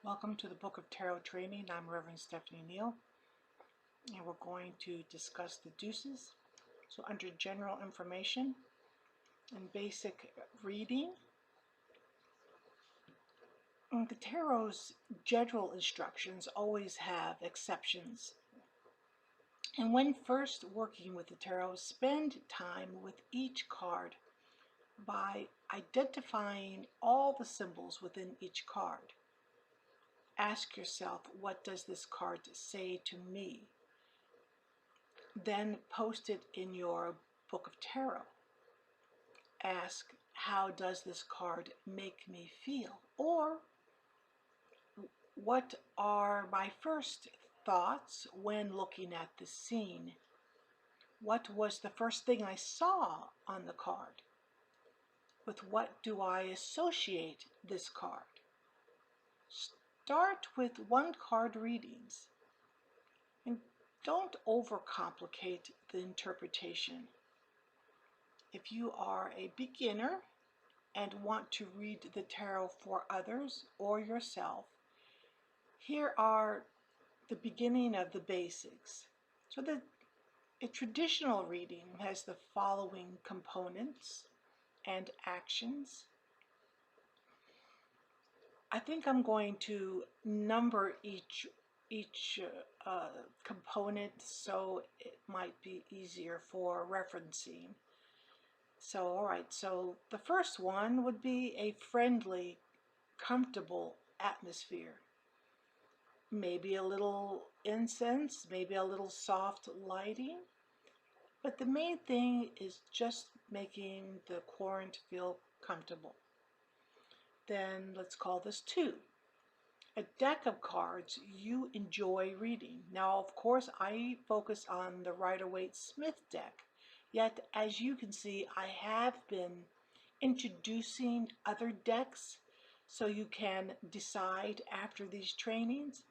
Welcome to the Book of Tarot Training. I'm Reverend Stephanie Neal, and we're going to discuss the deuces. So under general information and basic reading, the tarot's general instructions always have exceptions. And when first working with the tarot, spend time with each card by identifying all the symbols within each card. Ask yourself, what does this card say to me? Then post it in your book of tarot. Ask, how does this card make me feel? Or, what are my first thoughts when looking at this scene? What was the first thing I saw on the card? With what do I associate this card? Start with one card readings and don't overcomplicate the interpretation. If you are a beginner and want to read the tarot for others or yourself, here are the beginning of the basics. So a traditional reading has the following components and actions. I think I'm going to number each component so it might be easier for referencing. So, all right, so the first one would be a friendly, comfortable atmosphere. Maybe a little incense, maybe a little soft lighting. But the main thing is just making the querent feel comfortable. Then let's call this 2. A deck of cards you enjoy reading. Now, of course, I focus on the Rider-Waite-Smith deck. Yet, as you can see, I have been introducing other decks so you can decide after these trainings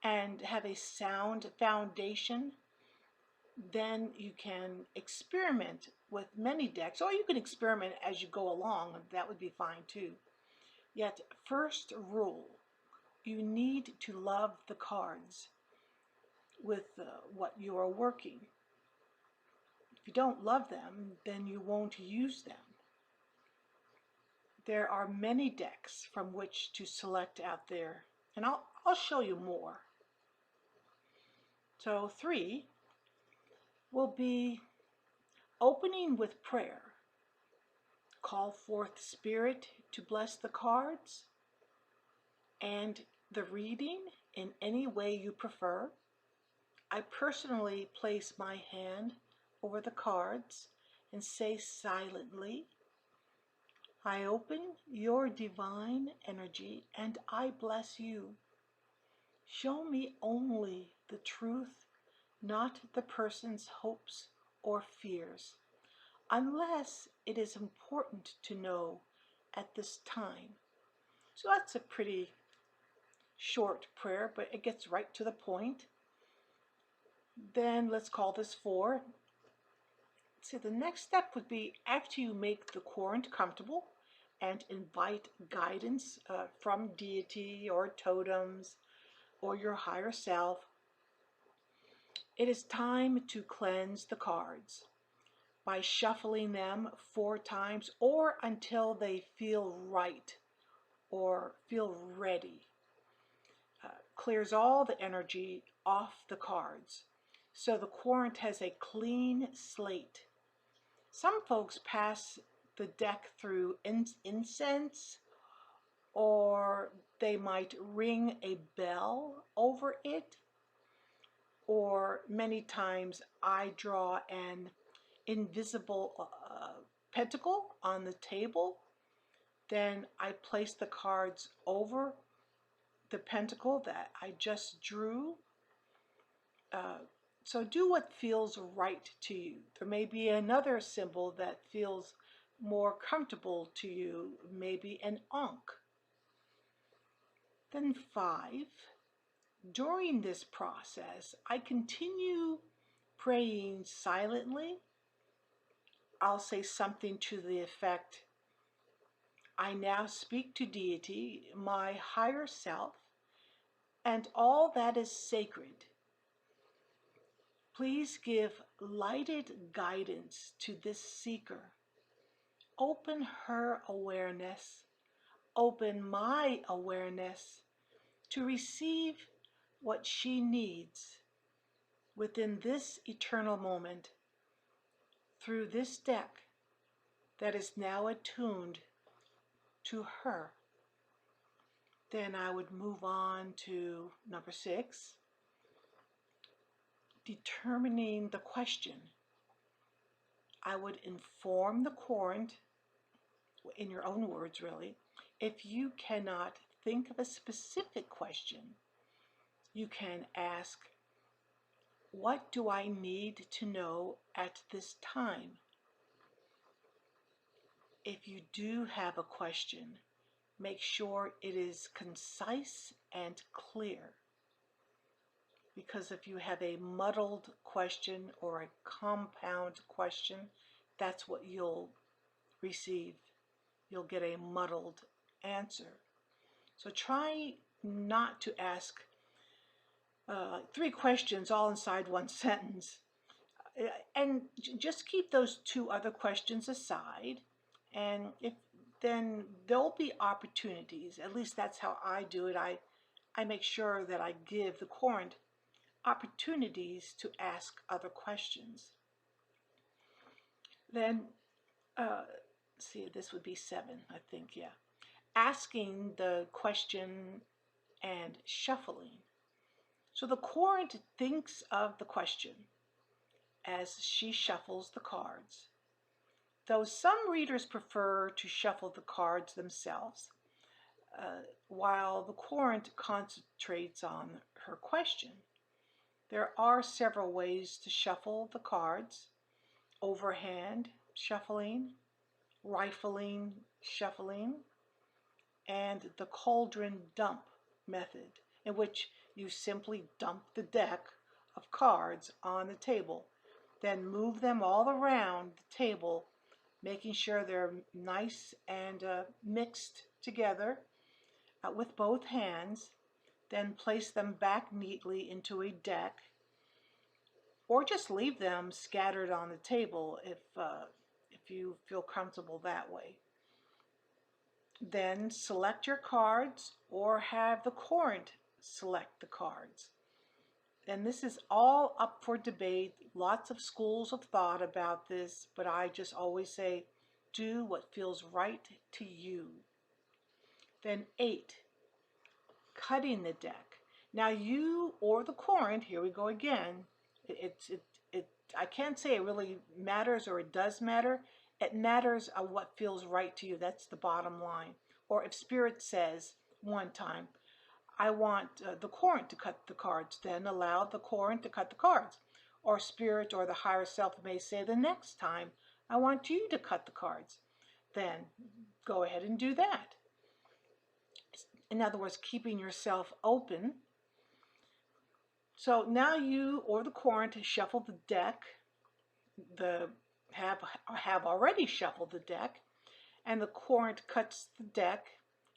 and have a sound foundation. Then you can experiment with many decks, or you can experiment as you go along. That would be fine too. Yet, first rule, you need to love the cards with what you are working. If you don't love them, then you won't use them. There are many decks from which to select out there, and I'll show you more. So 3 will be opening with prayer. Call forth Spirit to bless the cards and the reading in any way you prefer. I personally place my hand over the cards and say silently, I open your divine energy and I bless you. Show me only the truth, not the person's hopes or fears, unless it is important to know at this time. So that's a pretty short prayer, but it gets right to the point. Then let's call this 4. So the next step would be, after you make the querent comfortable and invite guidance from deity or totems or your higher self, it is time to cleanse the cards by shuffling them 4 times or until they feel right or feel ready. Clears all the energy off the cards, so the querent has a clean slate. Some folks pass the deck through incense, or they might ring a bell over it, or many times I draw an invisible pentacle on the table. Then I place the cards over the pentacle that I just drew. So do what feels right to you. There may be another symbol that feels more comfortable to you, maybe an ankh. Then 5, during this process, I continue praying silently. I'll say something to the effect, I now speak to deity, my higher self, and all that is sacred. Please give lighted guidance to this seeker. Open her awareness, open my awareness to receive what she needs within this eternal moment through this deck that is now attuned to her. Then I would move on to number 6, determining the question. I would inform the current, in your own words really, if you cannot think of a specific question, you can ask, what do I need to know at this time? If you do have a question, make sure it is concise and clear. Because if you have a muddled question or a compound question, that's what you'll receive. You'll get a muddled answer. So try not to ask 3 questions all inside one sentence. And just keep those 2 other questions aside. And then there'll be opportunities. At least that's how I do it. I make sure that I give the current opportunities to ask other questions. Then, see, this would be 7, I think, yeah. Asking the question and shuffling. So the current thinks of the question as she shuffles the cards. Though some readers prefer to shuffle the cards themselves, while the current concentrates on her question. There are several ways to shuffle the cards: overhand shuffling, rifling shuffling, and the cauldron dump method, in which you simply dump the deck of cards on the table, then move them all around the table, making sure they're nice and mixed together with both hands, then place them back neatly into a deck, or just leave them scattered on the table if you feel comfortable that way. Then select your cards or have the current select the cards. And this is all up for debate. Lots of schools of thought about this, but I just always say, do what feels right to you. Then 8, cutting the deck. Now you or the current, here we go again, I can't say it really matters or it does matter. It matters what feels right to you. That's the bottom line. Or if Spirit says one time, I want the current to cut the cards, then allow the current to cut the cards. Or Spirit or the higher self may say the next time, I want you to cut the cards. Then go ahead and do that. In other words, keeping yourself open. So now you or the current shuffle the deck, have already shuffled the deck, and the current cuts the deck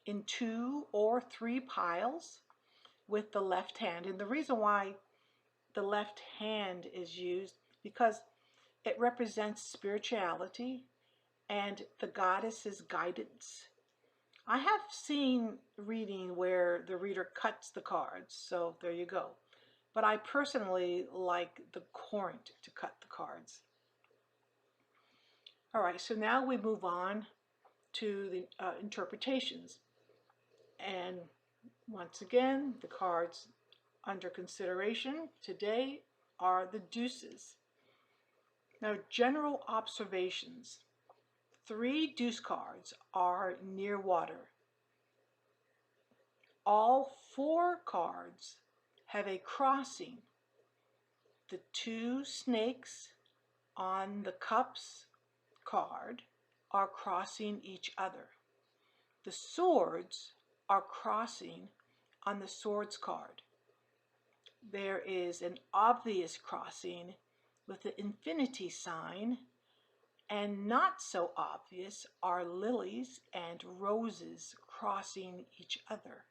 in 2 or 3 piles with the left hand. And the reason why the left hand is used, because it represents spirituality and the goddess's guidance. I have seen reading where the reader cuts the cards, so there you go. But I personally like the current to cut the cards. All right, so now we move on to the interpretations. And once again, the cards under consideration today are the deuces. Now, general observations. 3 deuce cards are near water. All 4 cards have a crossing. The 2 snakes on the cups card are crossing each other. The swords are crossing on the swords card. There is an obvious crossing with the infinity sign, and not so obvious are lilies and roses crossing each other.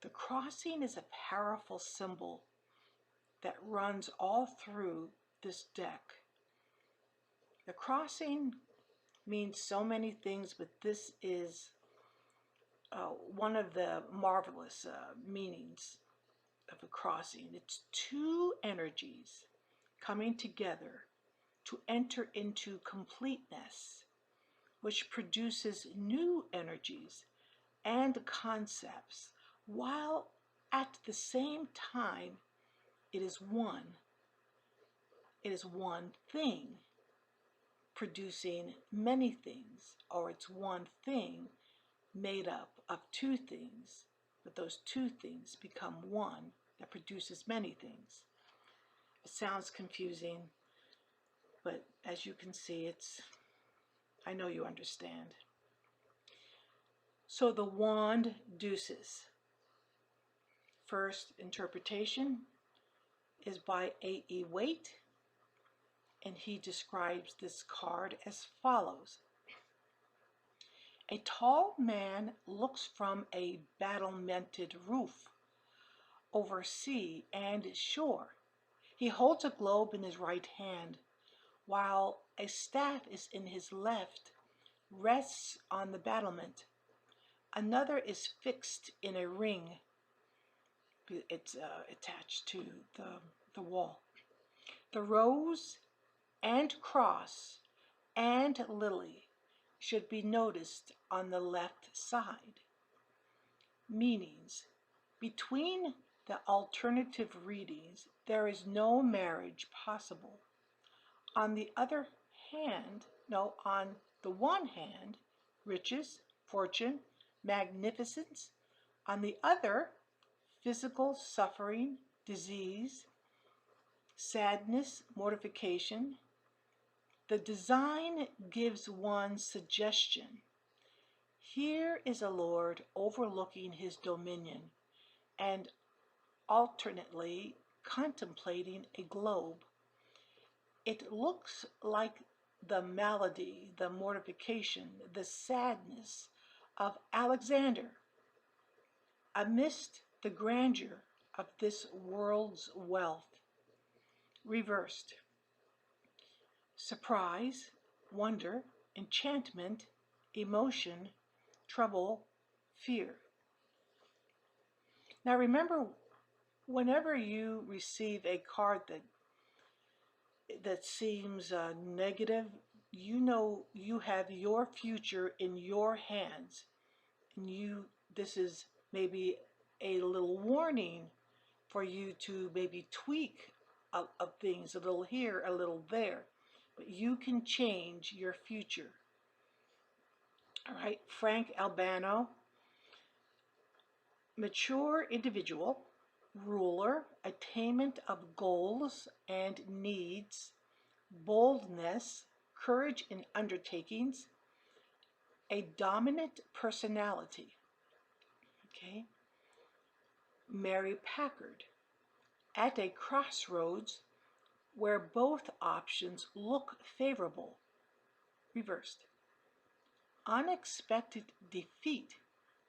The crossing is a powerful symbol that runs all through this deck. The crossing means so many things, but this is one of the marvelous meanings of a crossing. It's two energies coming together to enter into completeness, which produces new energies and concepts, while at the same time it is one. It is one thing producing many things, or it's one thing made up of two things, but those two things become one that produces many things. It sounds confusing, but as you can see, I know you understand. So the wand deuces. First interpretation is by A.E. Waite, and he describes this card as follows. A tall man looks from a battlemented roof over sea and shore. He holds a globe in his right hand, while a staff is in his left, rests on the battlement. Another is fixed in a ring. It's attached to the wall. The rose and cross and lily should be noticed on the left side. Meanings. Between the alternative readings, there is no marriage possible. On the one hand, riches, fortune, magnificence. On the other, physical suffering, disease, sadness, mortification. The design gives one suggestion. Here is a lord overlooking his dominion and alternately contemplating a globe. It looks like the malady, the mortification, the sadness of Alexander amidst the grandeur of this world's wealth. Reversed. Surprise, wonder, enchantment, emotion, trouble, fear. Now remember, whenever you receive a card that seems negative, you know you have your future in your hands, and this is maybe a little warning for you to maybe tweak of things, a little here, a little there, but you can change your future. All right, Frank Albano, mature individual, ruler, attainment of goals and needs, boldness, courage in undertakings, a dominant personality. Okay. Mary Packard, at a crossroads where both options look favorable. Reversed. Unexpected defeat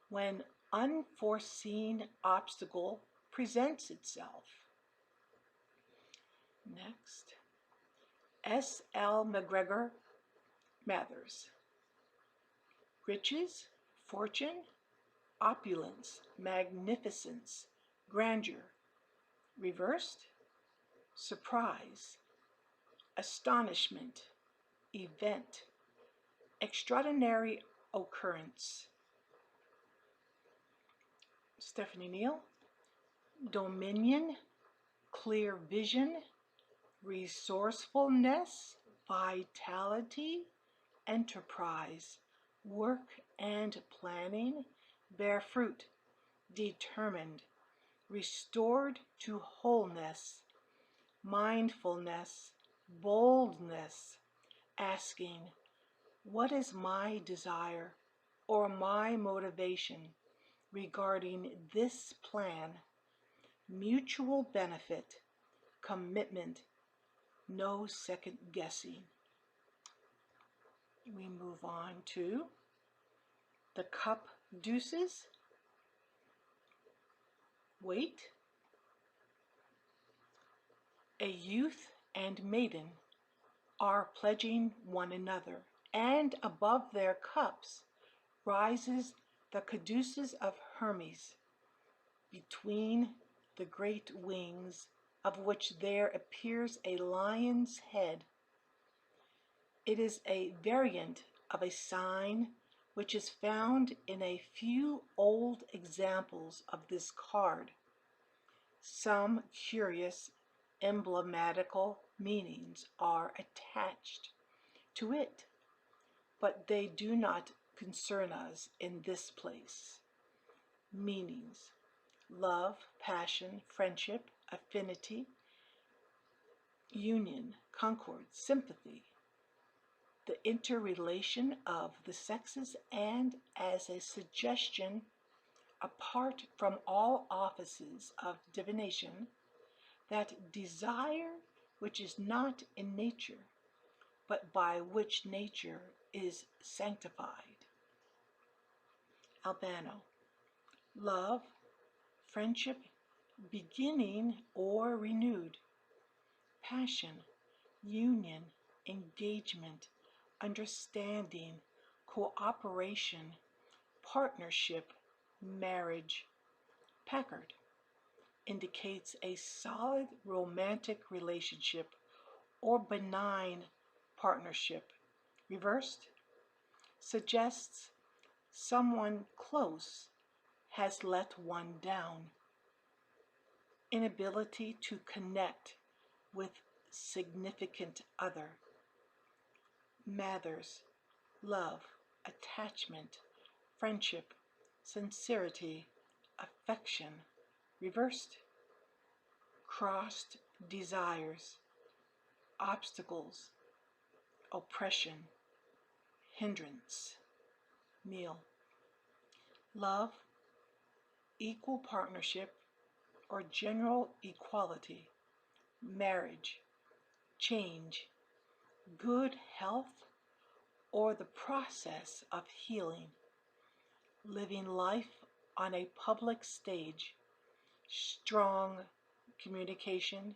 when unforeseen obstacle presents itself. Next, S.L. McGregor Mathers. Riches, fortune, opulence, magnificence, grandeur. Reversed, surprise, astonishment, event, extraordinary occurrence. Stephanie Neal, dominion, clear vision, resourcefulness, vitality, enterprise, work and planning, bear fruit, determined, restored to wholeness, mindfulness, boldness, asking, what is my desire or my motivation regarding this plan? Mutual benefit, commitment, no second guessing. We move on to the cup deuces. Wait. A youth and maiden are pledging one another, and above their cups rises the caduceus of Hermes, between the great wings of which there appears a lion's head. It is a variant of a sign which is found in a few old examples of this card. Some curious emblematical meanings are attached to it, but they do not concern us in this place. Meanings: love, passion, friendship, affinity, union, concord, sympathy, the interrelation of the sexes, and as a suggestion, apart from all offices of divination, that desire which is not in nature, but by which nature is sanctified. Albano. Love, friendship, beginning or renewed. Passion, union, engagement, understanding, cooperation, partnership, marriage. Packard indicates a solid romantic relationship or benign partnership. Reversed suggests someone close has let one down. Inability to connect with significant other. Mathers, love, attachment, friendship, sincerity, affection. Reversed, crossed desires, obstacles, oppression, hindrance. Neal. Love, equal partnership, or general equality. Marriage, change, good health, or the process of healing. Living life on a public stage, strong communication,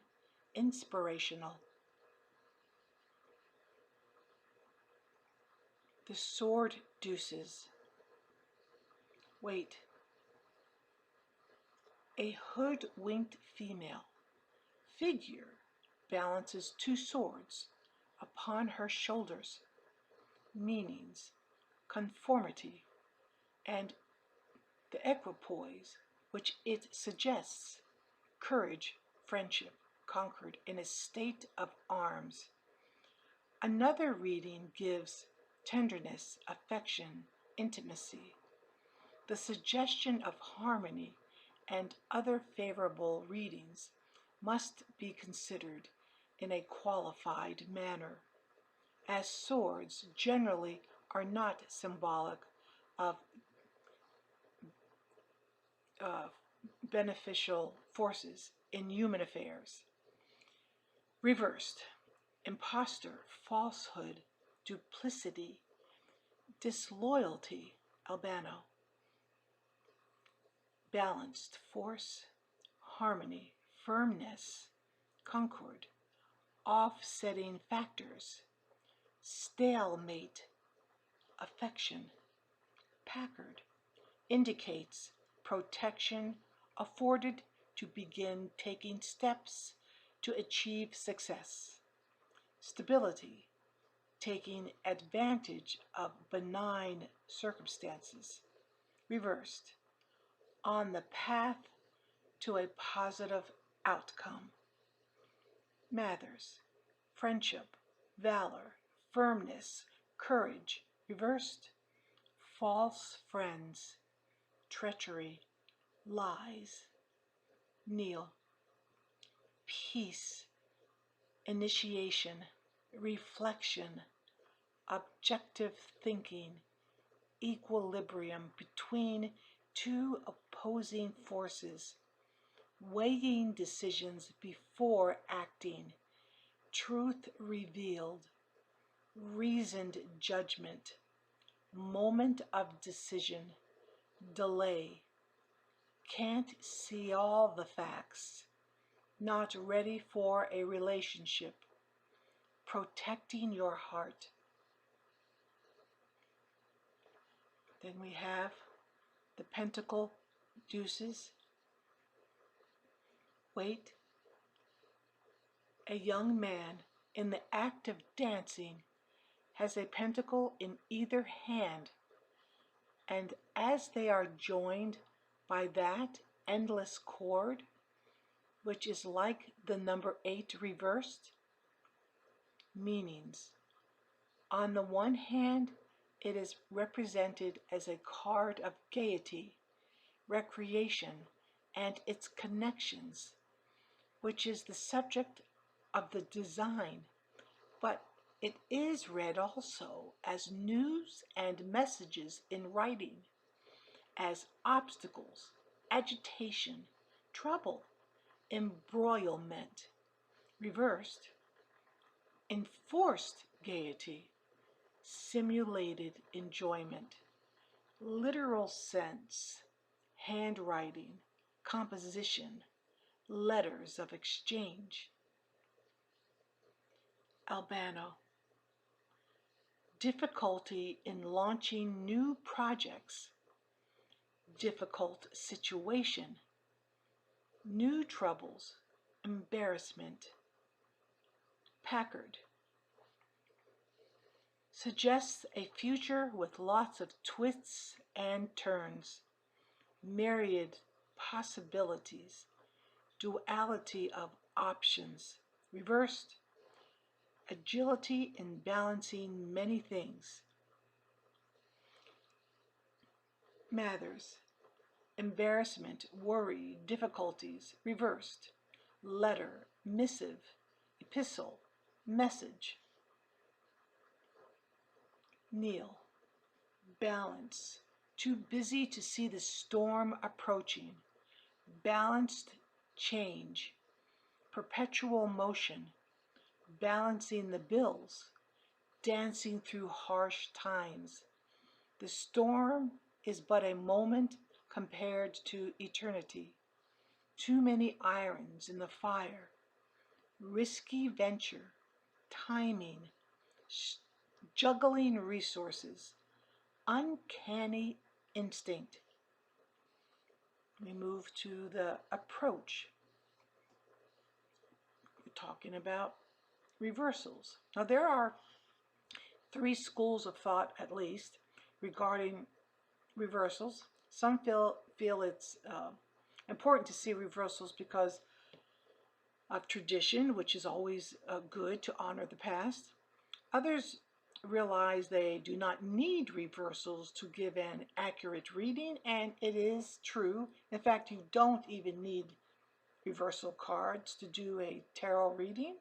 inspirational. The sword deuces. Wait. A hoodwinked female figure balances two swords upon her shoulders. Meanings: conformity, and the equipoise which it suggests, courage, friendship, conquered in a state of arms. Another reading gives tenderness, affection, intimacy. The suggestion of harmony and other favorable readings must be considered in a qualified manner, as swords generally are not symbolic of beneficial forces in human affairs. Reversed: impostor, falsehood, duplicity, disloyalty. Albano. Balanced: force, harmony, firmness, concord, offsetting factors, stalemate, affection. Packard indicates protection afforded to begin taking steps to achieve success. Stability, taking advantage of benign circumstances. Reversed: on the path to a positive outcome. Mathers, friendship, valor, firmness, courage. Reversed: false friends, treachery, lies. Neal. Peace, initiation, reflection, objective thinking, equilibrium between two opposing forces, weighing decisions before acting, truth revealed, reasoned judgment, moment of decision, delay. can't see all the facts, not ready for a relationship, protecting your heart. Then we have the pentacle deuces. Wait, a young man in the act of dancing has a pentacle in either hand, and as they are joined by that endless cord, which is like the number 8 reversed, meanings. On the one hand, it is represented as a card of gaiety, recreation, and its connections, which is the subject of the design, but it is read also as news and messages in writing, as obstacles, agitation, trouble, embroilment, reversed, enforced gaiety, simulated enjoyment, literal sense, handwriting, composition, letters of exchange. Albano, difficulty in launching new projects, difficult situation, new troubles, embarrassment. Packard, suggests a future with lots of twists and turns, myriad possibilities, duality of options, reversed, agility in balancing many things. Mathers, embarrassment, worry, difficulties, reversed, letter, missive, epistle, message. Neil, balance, too busy to see the storm approaching, balanced change, perpetual motion, balancing the bills, dancing through harsh times. The storm is but a moment compared to eternity. Too many irons in the fire, risky venture, timing, juggling resources, uncanny instinct. We move to the approach. We're talking about reversals. Now, there are 3 schools of thought, at least, regarding reversals. Some feel it's important to see reversals because of tradition, which is always good to honor the past. Others realize they do not need reversals to give an accurate reading, and it is true. In fact, you don't even need reversal cards to do a tarot reading,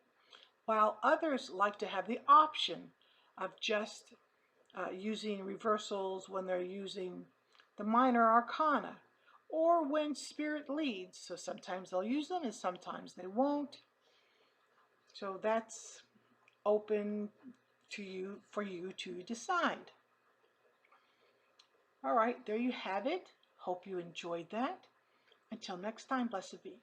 while others like to have the option of just using reversals when they're using the minor arcana or when spirit leads. So sometimes they'll use them and sometimes they won't. So that's open to you for you to decide. All right, there you have it. Hope you enjoyed that. Until next time, blessed be.